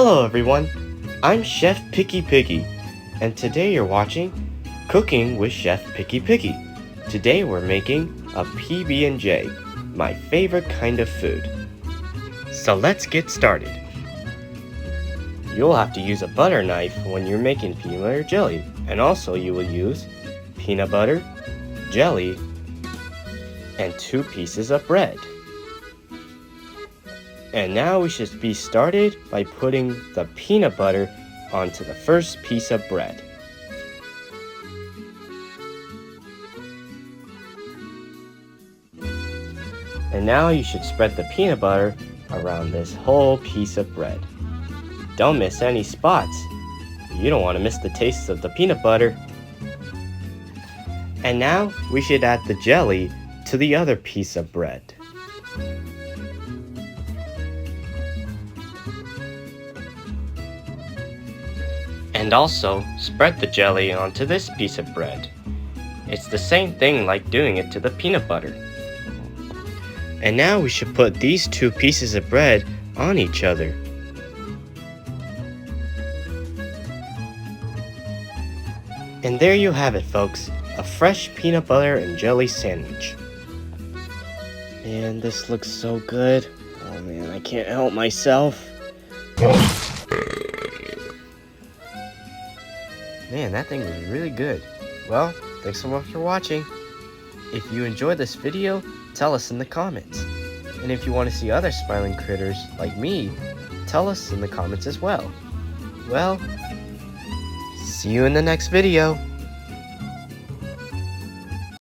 Hello everyone, I'm Chef PickyPiggy, and today you're watching Cooking with Chef PickyPiggy. Today we're making a PB&J, my favorite kind of food. So let's get started. You'll have to use a butter knife when you're making peanut butter jelly, and also you will use peanut butter, jelly, and 2 pieces of bread. And now we should be started by putting the peanut butter onto the first piece of bread. And now you should spread the peanut butter around this whole piece of bread. Don't miss any spots. You don't want to miss the taste of the peanut butter. And now we should add the jelly to the other piece of bread. And also spread the jelly onto this piece of bread. It's the same thing like doing it to the peanut butter. And now we should put these 2 pieces of bread on each other. And there you have it, folks, a fresh peanut butter and jelly sandwich. Man, this looks so good. Oh man, I can't help myself. Man, that thing was really good. Well, thanks so much for watching. If you enjoyed this video, tell us in the comments. And if you want to see other smiling critters like me, tell us in the comments as well. Well, see you in the next video.